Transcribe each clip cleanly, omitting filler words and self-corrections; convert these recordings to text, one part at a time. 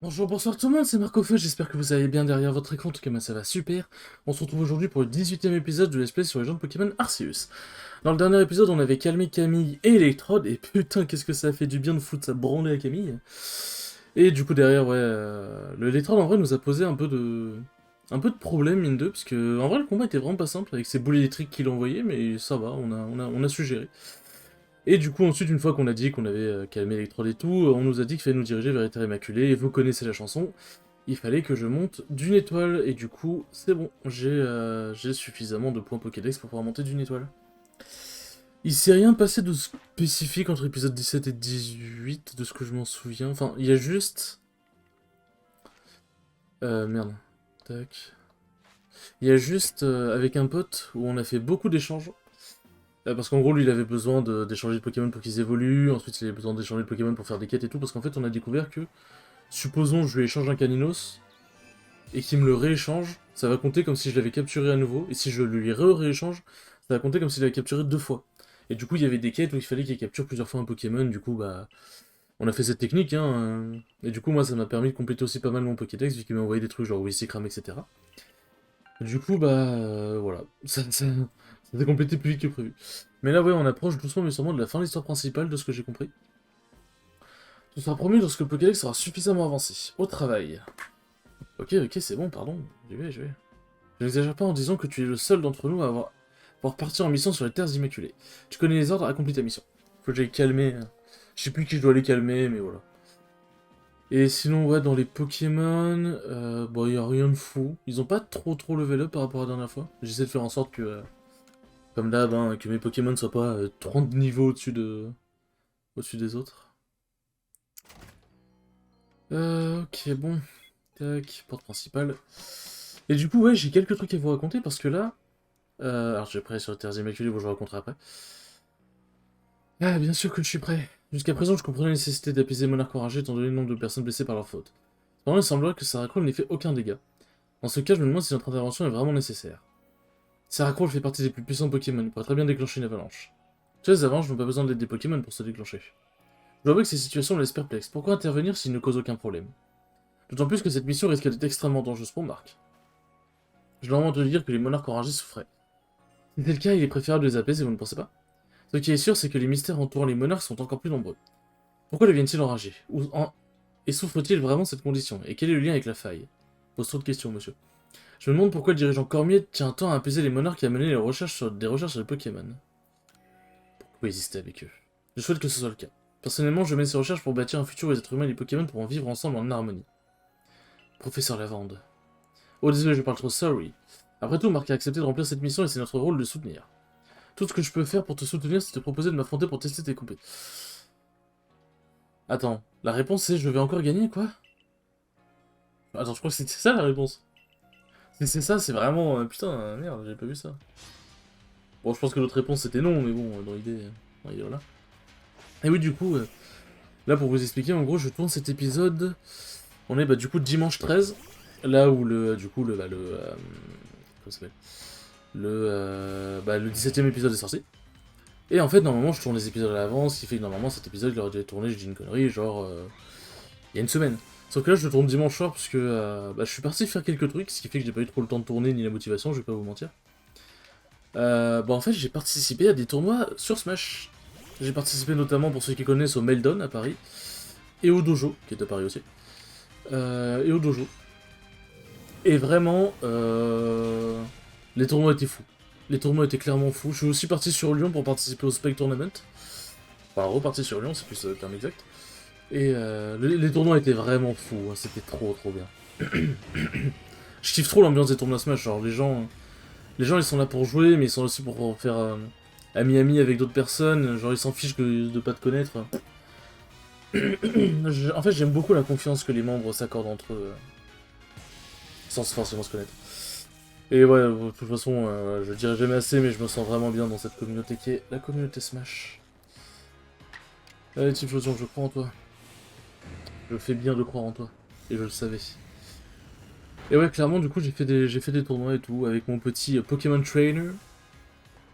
Bonjour, bonsoir tout le monde, c'est Marco Feu, j'espère que vous allez bien derrière votre écran, en tout cas moi ça va super. On se retrouve aujourd'hui pour le 18e épisode de Let's Play sur les gens de Pokémon Arceus. Dans le dernier épisode on avait calmé Camille et Electrode, et putain qu'est-ce que ça a fait du bien de foutre ça branlée à Camille. Et du coup derrière, ouais, le Electrode en vrai nous a posé un peu de... problème, mine de, parce que en vrai le combat était vraiment pas simple avec ces boules électriques qu'il envoyait, mais ça va, on a su gérer. Et du coup, ensuite, une fois qu'on a dit qu'on avait calmé Electrode et tout, on nous a dit qu'il fallait nous diriger vers les Terres Immaculées, et vous connaissez la chanson, il fallait que je monte d'une étoile, et du coup, c'est bon, j'ai suffisamment de points Pokédex pour pouvoir monter d'une étoile. Il s'est rien passé de spécifique entre épisode 17 et 18, de ce que je m'en souviens. Enfin, il y a juste... merde. Tac. Il y a juste, avec un pote, où on a fait beaucoup d'échanges. Parce qu'en gros, lui, il avait besoin d'échanger de Pokémon pour qu'ils évoluent, ensuite il avait besoin d'échanger de Pokémon pour faire des quêtes et tout, parce qu'en fait, on a découvert que, supposons je lui échange un Caninos, et qu'il me le rééchange, ça va compter comme si je l'avais capturé à nouveau, et si je lui rééchange, ça va compter comme s'il l'avait capturé deux fois. Et du coup, il y avait des quêtes où il fallait qu'il capture plusieurs fois un Pokémon, du coup, bah, on a fait cette technique, hein, et du coup, moi, ça m'a permis de compléter aussi pas mal mon Pokédex, vu qu'il m'a envoyé des trucs genre Wissikram, etc. Du coup, bah, voilà, ça s'est complété plus vite que prévu. Mais là, ouais, on approche doucement mais sûrement de la fin de l'histoire principale, de ce que j'ai compris. Ce sera promis lorsque le Pokédex sera suffisamment avancé. Au travail. Ok, ok, c'est bon, pardon, j'y vais. Je n'exagère pas en disant que tu es le seul d'entre nous à pouvoir partir en mission sur les Terres Immaculées. Tu connais les ordres, accomplis ta mission. Faut que j'aille calmer. Je sais plus qui je dois aller calmer, mais voilà. Et sinon, ouais, dans les Pokémon, bon, y a rien de fou. Ils ont pas trop level up par rapport à la dernière fois. J'essaie de faire en sorte que, comme d'hab, hein, que mes Pokémon soient pas 30 niveaux au-dessus des autres. Ok, bon. Tac, porte principale. Et du coup, ouais, j'ai quelques trucs à vous raconter parce que là, alors je vais prêt sur les Terres Immaculées, bon, je vous raconterai après. Ah, bien sûr que je suis prêt. Jusqu'à présent, je comprenais la nécessité d'apaiser les monarques enragés étant donné le nombre de personnes blessées par leur faute. Cependant, il semblerait que Sarah Crawl n'ait fait aucun dégât. Dans ce cas, je me demande si notre intervention est vraiment nécessaire. Sarah Crawl fait partie des plus puissants Pokémon, il pourrait très bien déclencher une avalanche. Toutes les avalanches n'ont pas besoin de l'aide des Pokémon pour se déclencher. Je dois avouer que ces situations me laissent perplexe. Pourquoi intervenir s'il ne cause aucun problème? D'autant plus que cette mission risque d'être extrêmement dangereuse pour Marc. Je dois vraiment te dire que les monarques enragés souffraient. Si c'est le cas, il est préférable de les apaiser, vous ne pensez pas? Ce qui est sûr, c'est que les mystères entourant les monarques sont encore plus nombreux. Pourquoi deviennent-ils enragés? Et souffrent-ils vraiment de cette condition? Et quel est le lien avec la faille? Pose trop de questions, monsieur. Je me demande pourquoi le dirigeant Cormier tient tant à apaiser les monarques et à mener des recherches sur les Pokémon. Pourquoi exister avec eux? Je souhaite que ce soit le cas. Personnellement, je mène ces recherches pour bâtir un futur où les êtres humains et les Pokémon pourront vivre ensemble en harmonie. Professeur Lavande. Oh désolé, je parle trop, sorry. Après tout, Marc a accepté de remplir cette mission et c'est notre rôle de le soutenir. Tout ce que je peux faire pour te soutenir, c'est te proposer de m'affronter pour tester tes compétences. Attends, la réponse c'est je vais encore gagner, quoi? Attends, je crois que c'était ça la réponse. Si c'est ça, c'est vraiment... putain, merde, j'avais pas vu ça. Bon, je pense que l'autre réponse c'était non, mais bon, dans l'idée, voilà. Et oui, du coup, là pour vous expliquer, en gros, je tourne cet épisode... On est, bah, du coup, dimanche 13, là où du coup, comment ça s'appelle? Le 17ème épisode est sorti. Et en fait, normalement, je tourne les épisodes à l'avance, ce qui fait que normalement, cet épisode, il aurait dû être tourné, je dis une connerie, genre, il y a une semaine. Sauf que là, je le tourne dimanche soir, parce que bah, je suis parti faire quelques trucs, ce qui fait que j'ai pas eu trop le temps de tourner, ni la motivation, je vais pas vous mentir. Bah, en fait, j'ai participé à des tournois sur Smash. J'ai participé notamment, pour ceux qui connaissent, au Meldon à Paris, et au Dojo, qui est à Paris aussi, et au Dojo. Et vraiment, les tournois étaient fous. Les tournois étaient clairement fous. Je suis aussi parti sur Lyon pour participer au Spike Tournament. Enfin, reparti sur Lyon, c'est plus le terme exact. Et les tournois étaient vraiment fous, hein, c'était trop bien. Je kiffe trop l'ambiance des tournois Smash, genre les gens ils sont là pour jouer, mais ils sont aussi pour faire ami-ami avec d'autres personnes, genre ils s'en fichent de pas te connaître. En fait j'aime beaucoup la confiance que les membres s'accordent entre eux, sans forcément se connaître. Et ouais, de toute façon, je le dirai jamais assez, mais je me sens vraiment bien dans cette communauté qui est la communauté Smash. Allez, Typhlosion, je crois en toi. Je fais bien de croire en toi. Et je le savais. Et ouais, clairement, du coup, j'ai fait des tournois et tout, avec mon petit Pokémon Trainer,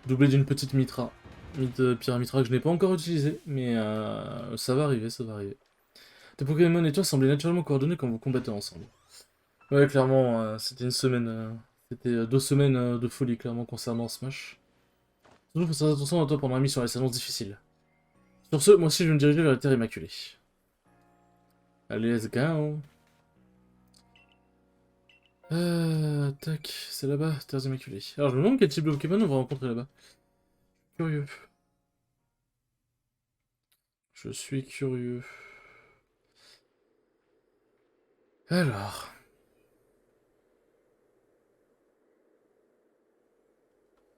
doublé d'une petite Mitra. Pyramitra que je n'ai pas encore utilisé, mais ça va arriver, ça va arriver. Tes Pokémon et toi semblaient naturellement coordonnés quand vous combattez ensemble. Ouais, clairement, c'était une semaine... c'était 2 semaines de folie, clairement, concernant Smash. Surtout, faut faire attention à toi pendant la mission, elle s'annonce difficile. Sur ce, moi aussi je vais me diriger vers la Terre Immaculée. Allez, let's go. Tac, c'est là-bas, Terre Immaculée. Alors je me demande quel type de Pokémon on va rencontrer là-bas. Curieux. Je suis curieux. Alors...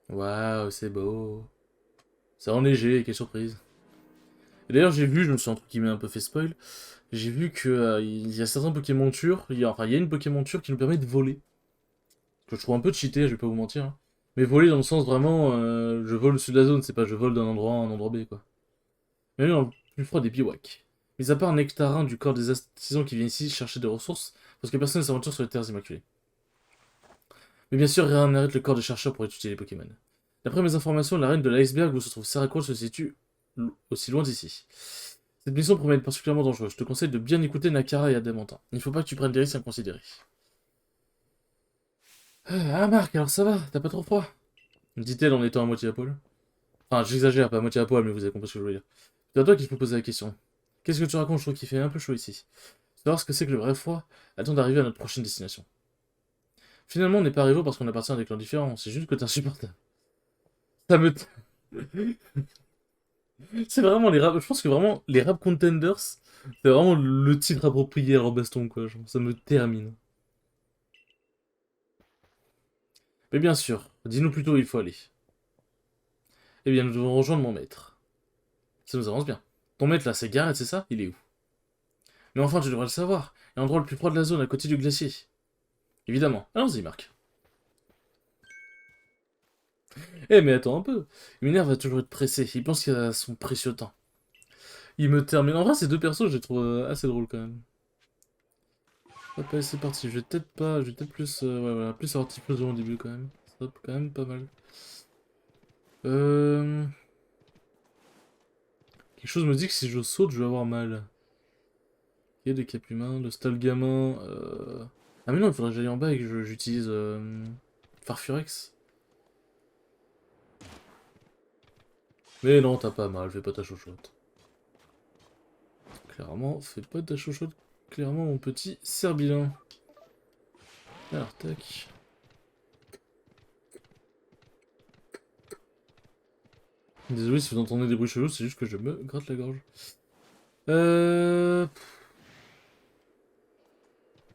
Waouh, c'est beau. C'est enneigé, quelle surprise. Et d'ailleurs, j'ai vu, je me suis entre guillemets un peu fait spoil, j'ai vu que il y a certains Pokémontures, enfin il y a une Pokémonture qui nous permet de voler. Que je trouve un peu cheaté, je vais pas vous mentir. Hein. Mais voler dans le sens vraiment, je vole au-dessus de la zone, c'est pas je vole d'un endroit A à un endroit B, quoi. Mais dans le plus froid des bivouacs. Mis à part Nectarin du corps des artisans qui viennent ici chercher des ressources, parce que personne ne s'aventure sur les terres immaculées. Mais bien sûr, rien n'arrête le corps des chercheurs pour étudier les Pokémon. D'après mes informations, la reine de l'iceberg où se trouve Saracroll se situe aussi loin d'ici. Cette mission promet d'être particulièrement dangereuse. Je te conseille de bien écouter Nakara et Adamantin. Il ne faut pas que tu prennes des risques inconsidérés. Ah Marc, alors ça va, t'as pas trop froid? Me dit-elle en étant à moitié à poil. Enfin, j'exagère, pas à moitié à poil, mais vous avez compris ce que je veux dire. C'est à toi qu'il faut poser la question. Qu'est-ce que tu racontes? Je trouve qu'il fait un peu chaud ici. Savoir ce que c'est que le vrai froid, attends d'arriver à notre prochaine destination. Finalement, on n'est pas rivaux parce qu'on appartient à des clans différents, c'est juste que t'es insupportable. Ça me... C'est vraiment les rap... Je pense que vraiment, les rap contenders, c'est vraiment le titre approprié à leur baston, quoi. Genre, ça me termine. Mais bien sûr, dis-nous plutôt où il faut aller. Eh bien, nous devons rejoindre mon maître. Ça nous avance bien. Ton maître là, c'est Garrett, c'est ça? Il est où? Mais enfin, tu devrais le savoir. Il y a l'endroit le plus proche de la zone, à côté du glacier. Évidemment. Allons-y, Marc. Eh, mais attends un peu. Minerve va toujours être pressé. Il pense qu'il a son précieux temps. Il me termine. En vrai, ces deux persos, je les trouve assez drôles quand même. Hop, allez, c'est parti. Je vais peut-être pas. Je vais peut-être plus. Ouais, voilà. Plus avoir Typhlosion au début quand même. Ça va quand même pas mal. Euh... Quelque chose me dit que si je saute, je vais avoir mal. Il y a des capes humains, le Stalgamin. Ah, mais non, il faudrait que j'aille en bas et que j'utilise Farfurex. Mais non, t'as pas mal, fais pas ta chochotte. Clairement, fais pas ta chochotte. Clairement, mon petit Cerbilin. Alors, tac. Désolé si vous entendez des bruits chelous, c'est juste que je me gratte la gorge. Euh...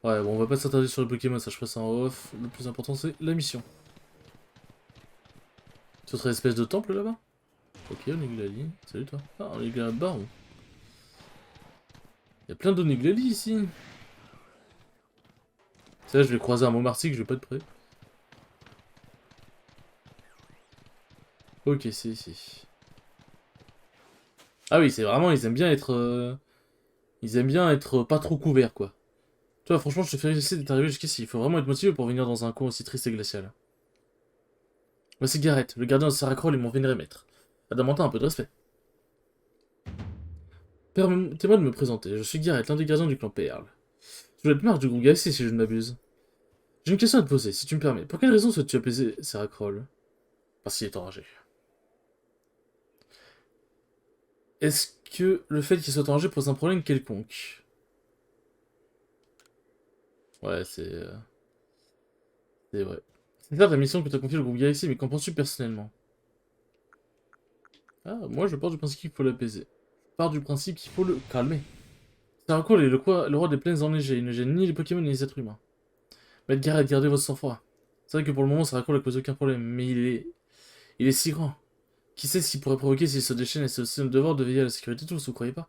Ouais, bon, on va pas s'attarder sur le Pokémon, ça je ferai ça en off. Le plus important, c'est la mission. Ce serait espèce de temple là-bas? Ok, on est Glali. Salut toi. Ah, on est Glali Baron. Il y a plein d'Oniglali ici. C'est là, je vais croiser un Montmartic, je vais pas être prêt. Ok, c'est ici. Ah oui, c'est vraiment, ils aiment bien être... Ils aiment bien être pas trop couverts, quoi. Toi, franchement, je te félicite d'être arrivé jusqu'ici. Il faut vraiment être motivé pour venir dans un coin aussi triste et glacial. Voici Garrett, le gardien de Saracroll et mon vénéré maître. Adamantin, un peu de respect. Permettez-moi de me présenter. Je suis Garrett, l'un des gardiens du clan Perle. Je dois être marche du groupe Galaxy si je ne m'abuse. J'ai une question à te poser, si tu me permets. Pour quelle raison souhaites-tu apaiser Saracroll? Parce qu'il est enragé. Est-ce que le fait qu'il soit enragé pose un problème quelconque? Ouais, c'est vrai. C'est ça la mission que t'as confiée au groupe Galaxy, mais qu'en penses-tu personnellement? Ah, moi je pars du principe qu'il faut l'apaiser. Je pars du principe qu'il faut le calmer. Saracroll est le roi des plaines enneigées. Il ne gêne ni les Pokémon ni les êtres humains. Mais Garrett, gardez votre sang-froid. C'est vrai que pour le moment, Saracroll ne cause aucun problème, mais il est si grand. Qui sait ce qu'il pourrait provoquer s'il se déchaîne et c'est aussi notre devoir de veiller à la sécurité de tous, vous croyez pas?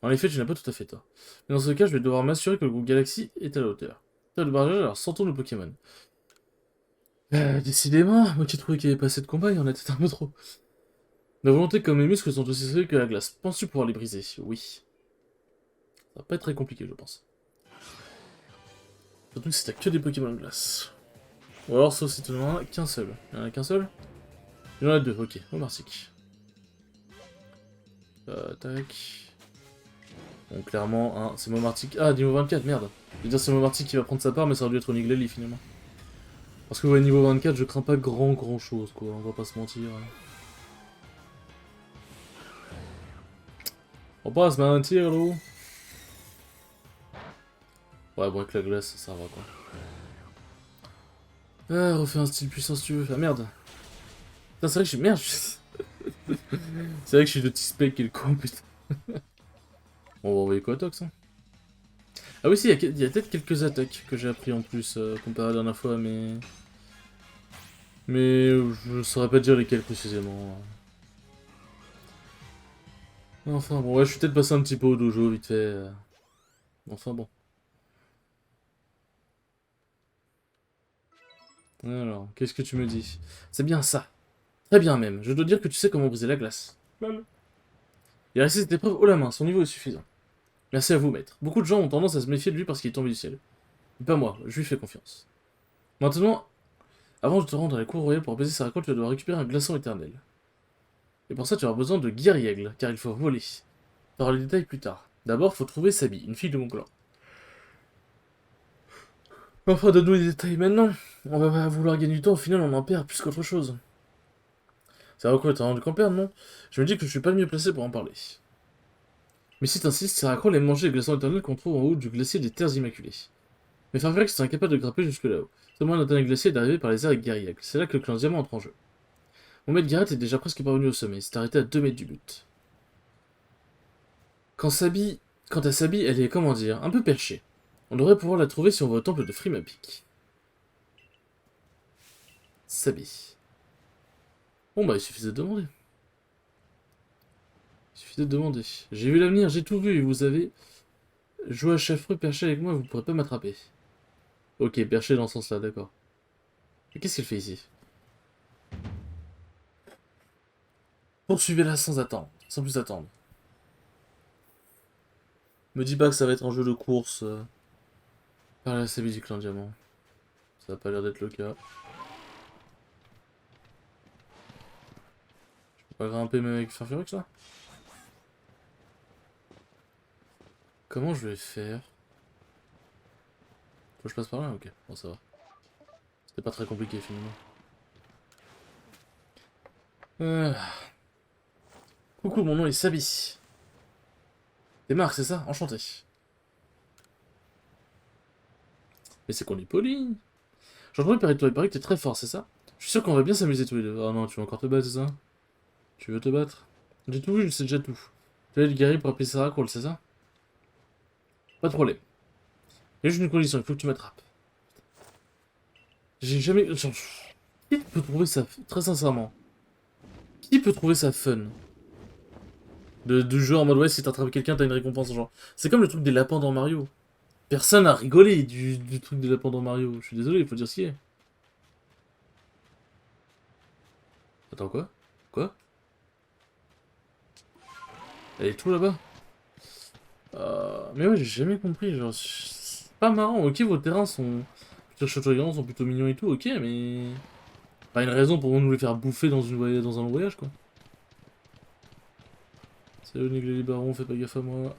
En effet, tu n'as pas tout à fait tort. Mais dans ce cas, je vais devoir m'assurer que le groupe Galaxy est à la hauteur. T'as le barrage, alors sortons le Pokémon. Décidément, moi qui trouvais qu'il y avait pas assez de combat, il y en a peut-être un peu trop. Ma volonté comme mes muscles sont aussi solides que la glace. Penses-tu pouvoir les briser? Oui. Ça va pas être très compliqué, je pense. Surtout que c'était que des Pokémon de glace. Ou alors, sauf si tu n'en as qu'un seul. Il y en a qu'un seul? Il y en a deux, ok. Au Marsic. Tac. Donc clairement, hein, c'est Momarty... Ah, niveau 24, merde. Je veux dire, c'est Momarty qui va prendre sa part, mais ça aurait dû être Niglali finalement. Parce que ouais, niveau 24, je crains pas grand chose, quoi, on va pas se mentir. On va pas se mentir, là. Ouais, bon, avec la glace, ça va, quoi. Ah, refais un style puissant si tu veux. Ah, merde. Putain, c'est vrai que je suis... Merde, c'est vrai que je suis de T-Spec qui est le con, putain. Bon, on va envoyer Quatox, hein. Ah oui, si, il y a peut-être quelques attaques que j'ai appris en plus, comparé à la dernière fois, mais... Mais je saurais pas dire lesquelles précisément. Enfin bon, ouais, je suis peut-être passé un petit peu au dojo, vite fait. Enfin bon. Alors, qu'est-ce que tu me dis? C'est bien ça. Très bien même. Je dois dire que tu sais comment briser la glace. Mal. Il a réussi cette épreuve haut la main, son niveau est suffisant. Merci à vous, maître. Beaucoup de gens ont tendance à se méfier de lui parce qu'il est tombé du ciel. Mais pas moi, je lui fais confiance. Maintenant, avant de te rendre à la cour royale pour baiser sa récolte, tu dois récupérer un glaçon éternel. Et pour ça, tu auras besoin de Guerriègle, car il faut voler. Tu auras les détails plus tard. D'abord, faut trouver Sabi, une fille de mon clan. Enfin, donne-nous les détails maintenant. On va pas vouloir gagner du temps, au final, on en perd plus qu'autre chose. Ça va quoi, t'as rendu qu'en perdre, non? Je me dis que je suis pas le mieux placé pour en parler. Mais si t'insistes, Saracroll aime manger les glaçons éternels qu'on trouve en haut du glacier des Terres Immaculées. Mais Farfetch'd est incapable de grimper jusque là-haut. Seul moyen d'atteindre le glacier est d'arriver par les airs avec Guerriègle. C'est là que le clan Diamant entre en jeu. Mon maître Garrett est déjà presque parvenu au sommet, il s'est arrêté à 2 mètres du but. Quand Sabi... Quant à Sabi, elle est, comment dire, un peu perchée. On devrait pouvoir la trouver si on va au temple de Frimapik. Sabi. Bon bah il suffisait de demander. Il suffisait de demander. J'ai vu l'avenir, j'ai tout vu, et vous avez joué à chef perché avec moi, vous pourrez pas m'attraper. Ok, perché dans ce sens-là, d'accord. Mais qu'est-ce qu'elle fait ici? Poursuivez-la sans attendre, sans plus attendre. Me dis pas que ça va être un jeu de course par la Sabi du clan Diamant. Ça a pas l'air d'être le cas. Je peux pas grimper même avec Farfurux là? Comment je vais faire? Faut que je passe par là? Ok, bon ça va. C'était pas très compliqué finalement. Euh, Coucou, mon nom est Sabi. T'es Marc, c'est ça? Enchanté. Mais c'est qu'on est poli. J'ai entendu parler de toi, il paraît que t'es très fort, c'est ça? Je suis sûr qu'on va bien s'amuser tous les deux. Ah non, tu vas encore te battre, c'est ça? Tu veux te battre? J'ai tout vu, je sais déjà tout. Tu vas être guéri pour appeler Sarah Crawl, c'est ça? Pas de problème. Il y a juste une condition, il faut que tu m'attrapes. J'ai jamais... Genre, qui peut trouver ça... Très sincèrement. Qui peut trouver ça fun? De jouer en mode ouais, si t'attrapes quelqu'un, t'as une récompense, genre. C'est comme le truc des lapins dans Mario. Personne a rigolé du truc des lapins dans Mario. Je suis désolé, il faut dire ce qui est. Attends, quoi? Quoi? Elle est tout là-bas? Mais ouais, j'ai jamais compris, genre... C'est pas marrant, ok, vos terrains sont plutôt chatoyants, sont plutôt mignons et tout, ok, mais... Pas une raison pour nous les faire bouffer dans un long voyage, quoi. Salut, Nick les barons, fais pas gaffe à moi.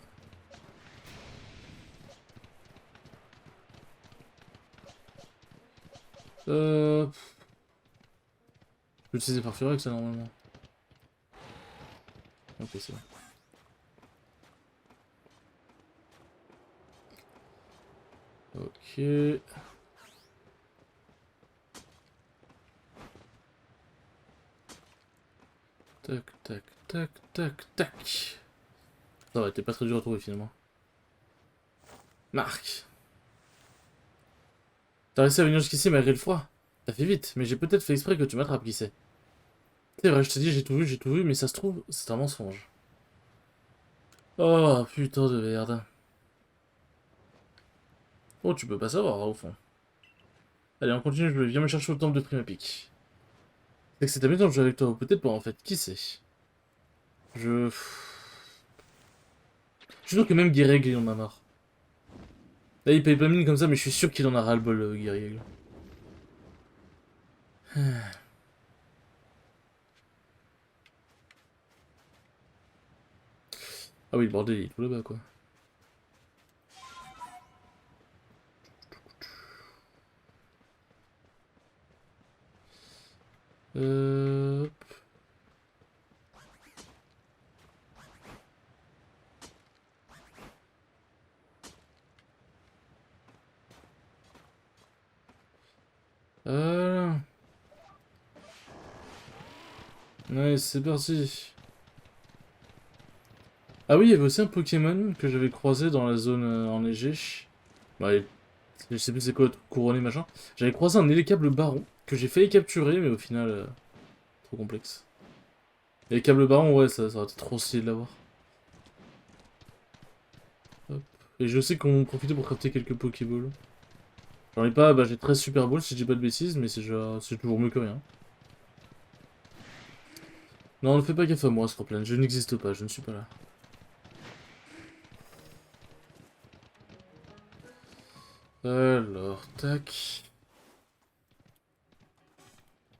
Euh... Je peux utiliser par Furex, ça, normalement. Ok, c'est bon. Ok... Tac, tac, tac, tac, tac. Ça va, t'es pas très dur à trouver, finalement. Marc. T'as réussi à venir jusqu'ici malgré le froid. T'as fait vite, mais j'ai peut-être fait exprès que tu m'attrapes, qui sait. C'est vrai, je te dis, j'ai tout vu, mais ça se trouve, c'est un mensonge. Oh, putain de merde. Oh, tu peux pas savoir, hein, au fond. Allez, on continue, je viens me chercher au temple de Primapic. C'est que c'est amusant de jouer avec toi, ou peut-être pas en fait, qui sait. Je... Je suis sûr que même Guireg, il en a marre. Là, il paye pas mine comme ça, mais je suis sûr qu'il en a ras-le-bol, Guireg. Ah oui, le bordel, il est tout là-bas, quoi. Euh... Voilà. Ouais, c'est parti. Ah oui, il y avait aussi un Pokémon que j'avais croisé dans la zone enneigée. Bah, je sais plus c'est quoi, couronné machin. J'avais croisé un Élécable Baron que j'ai failli capturer, mais au final, trop complexe. Élécable Baron, ouais, ça aurait été trop stylé de l'avoir. Hop. Et je sais qu'on profitait pour crafter quelques Pokéballs. J'en ai pas, bah j'ai 13 Super Balls si je dis pas de bêtises, mais c'est toujours mieux que rien. Non, ne fais pas gaffe à moi, Scroplan, je n'existe pas, je ne suis pas là. Alors, tac.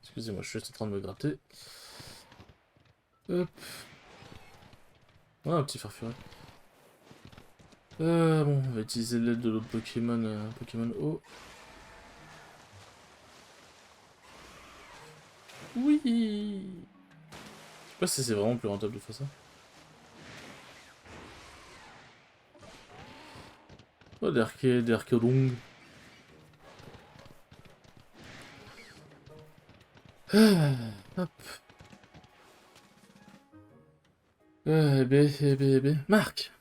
Excusez-moi, je suis juste en train de me gratter. Hop. Ah, un petit farfuret. Bon, on va utiliser l'aide de l'autre Pokémon, Pokémon O. Oui! Je sais pas si c'est vraiment plus rentable de faire ça. Oh, des Archéodongs. Ah, hop. Marc!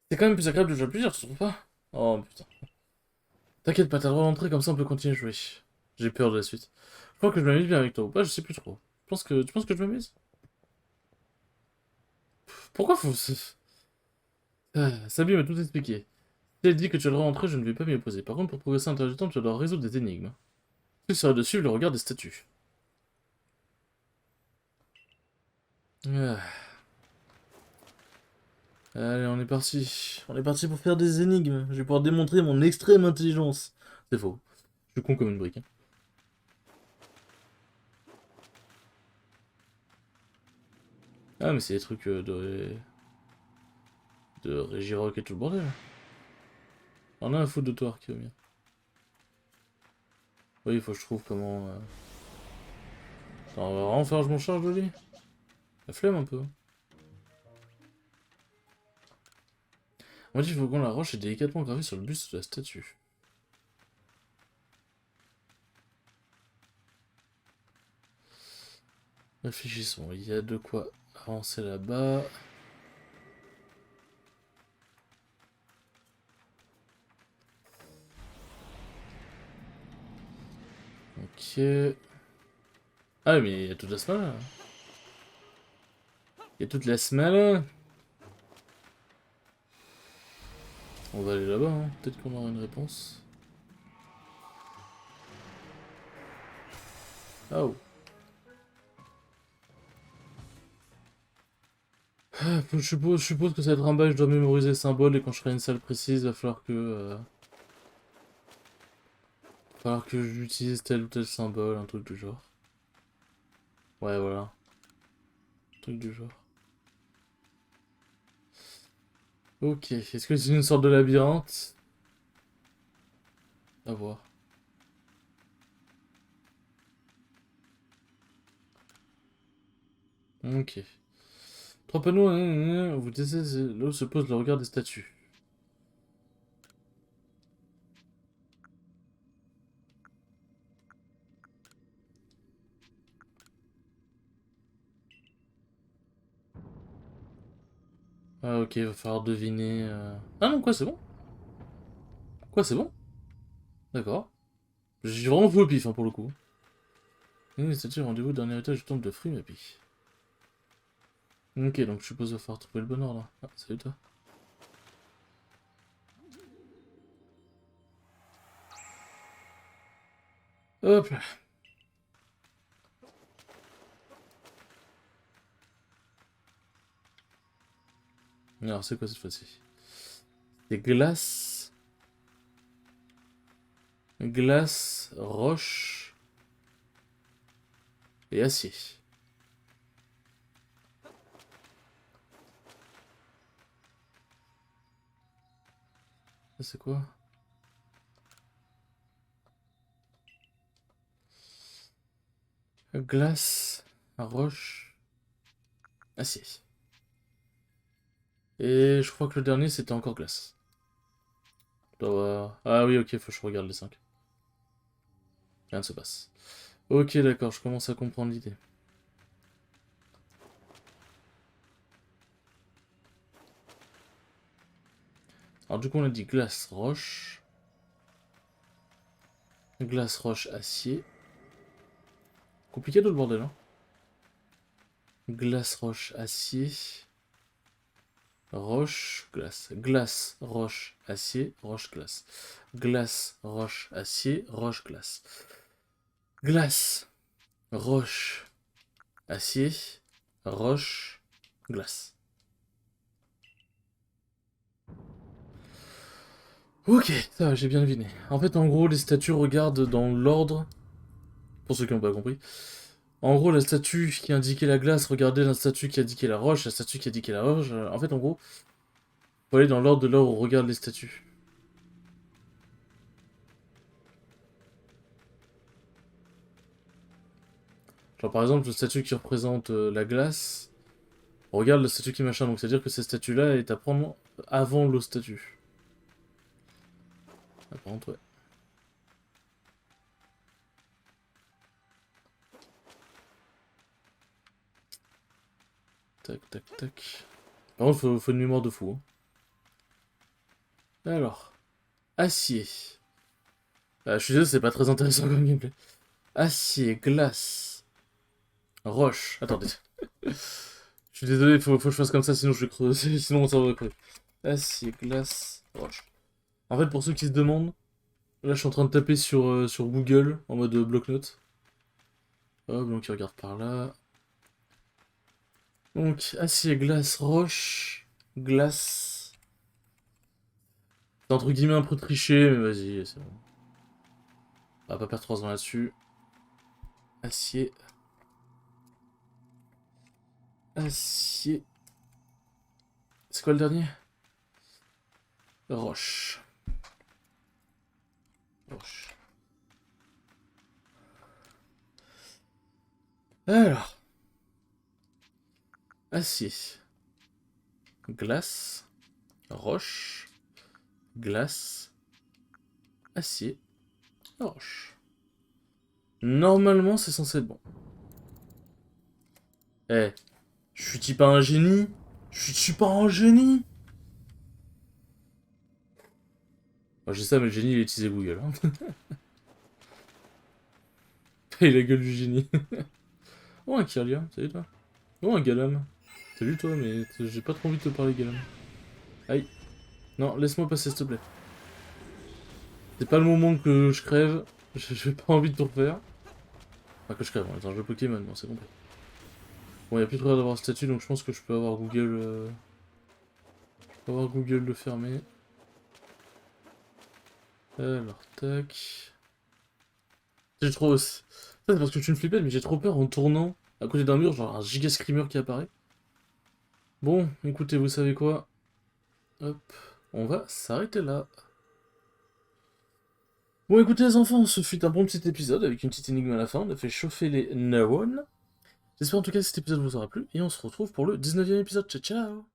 C'est quand même plus agréable de jouer à plusieurs, tu trouves pas? Oh putain. T'inquiète pas, t'as le droit d'entrer, comme ça on peut continuer à jouer. J'ai peur de la suite. Je crois que je m'amuse bien avec toi ou pas, je sais plus trop. Tu penses que je m'amuse? Pourquoi faut... Sabi m'a tout expliqué. Si elle dit que tu as le droit d'entrer, je ne vais pas m'y opposer. Par contre, pour progresser à l'intérieur du temps, tu dois résoudre des énigmes. Ce serait de suivre le regard des statues. Ah. Allez, on est parti. On est parti pour faire des énigmes. Je vais pouvoir démontrer mon extrême intelligence. C'est faux. Je suis con comme une brique. Hein. Ah, mais c'est des trucs de Régirock et tout le bordel. On a un foutre de toi, Archéomir. Oui, il faut que je trouve comment... Attends, on va vraiment faire que je m'en charge de lui. La flemme un peu. On m'a dit qu'il faut qu'on la roche est délicatement gravée sur le buste de la statue. Réfléchissons, il y a de quoi avancer là-bas. Ok. Ah mais il y a toute la semaine là. Il y a toute la semaine. On va aller là-bas, hein. Peut-être qu'on aura une réponse. Ah oh. Ah, je suppose que ça va être un bail, je dois mémoriser le symbole et quand je ferai une salle précise, il va falloir que j'utilise tel ou tel symbole, un truc du genre. Ouais, voilà. Un truc du genre. Ok, est-ce que c'est une sorte de labyrinthe? À voir. Ok. Trois panneaux, vous désirez, là où se pose le regard des statues. Ah ok, il va falloir deviner... Ah non, quoi, c'est bon? Quoi, c'est bon? D'accord. J'ai vraiment fou au pif, hein, pour le coup. Les statues, rendez-vous au dernier étage du temple de Frimapi. Ok, donc je suppose qu'il va falloir trouver le bon ordre. Ah, salut toi. Hop là. Alors, c'est quoi cette fois-ci? C'est glace... Glace, roche et acier. Ça, c'est quoi? Glace, roche, acier. Et je crois que le dernier, c'était encore glace. Ah oui, ok, faut que je regarde les 5. Rien ne se passe. Ok, d'accord, je commence à comprendre l'idée. Alors du coup, on a dit glace, roche. Glace, roche, acier. Compliqué de le bordel, hein. Glace, roche, acier. Roche, glace. Glace, roche, acier, roche, glace. Glace, roche, acier, roche, glace. Glace, roche, acier, roche, glace. Ok, ça va, j'ai bien deviné. En fait, en gros, les statues regardent dans l'ordre, pour ceux qui n'ont pas compris. En gros, la statue qui indiquait la glace regardait la statue qui indiquait la roche, la statue qui indiquait la roche. En fait, en gros, faut aller dans l'ordre de là où on regarde les statues. Genre, par exemple, la statue qui représente la glace, regarde la statue qui machin. Donc, c'est-à-dire que cette statue-là est à prendre avant l'autre statue. Ah, par contre, ouais. Tac, tac, tac. Par contre, faut une mémoire de fou. Hein. Alors, acier. Je suis désolé, c'est pas très intéressant comme gameplay. Acier, glace, roche. Attendez. Je suis désolé, faut que je fasse comme ça, sinon je vais creuser, sinon mon cerveau va crever. Acier, glace, roche. En fait, pour ceux qui se demandent, là je suis en train de taper sur Google en mode bloc-notes. Hop, donc il regarde par là. Donc, acier, glace, roche, glace. C'est entre guillemets un peu triché, mais vas-y, c'est bon. On va pas perdre 3 ans là-dessus. Acier. Acier. C'est quoi le dernier? Roche. Roche. Alors. Acier. Glace. Roche. Glace. Acier. Roche. Normalement, c'est censé être bon. Eh, je suis pas un génie. Je suis pas un génie. Moi, j'ai ça, mais le génie, il a utilisé Google. Hein. Et la gueule du génie. Oh, un Kirlia, salut toi. Oh, un Galam. Salut toi, mais j'ai pas trop envie de te parler, Galam. Aïe. Non, laisse-moi passer, s'il te plaît. C'est pas le moment que je crève. J'ai pas envie de tout refaire. Enfin, que je crève, on est un jeu Pokémon, bon, c'est compris. Bon, y'a plus trop d'avoir statut, donc je pense que je peux avoir Google. Je peux avoir Google le fermer. Alors, tac. J'ai trop. Ça, c'est parce que tu me flippais, mais j'ai trop peur en tournant à côté d'un mur, genre un giga screamer qui apparaît. Bon, écoutez, vous savez quoi? Hop, on va s'arrêter là. Bon, écoutez, les enfants, ce fut un bon petit épisode avec une petite énigme à la fin. On a fait chauffer les neurones. J'espère en tout cas que cet épisode vous aura plu et on se retrouve pour le 19e épisode. Ciao, ciao!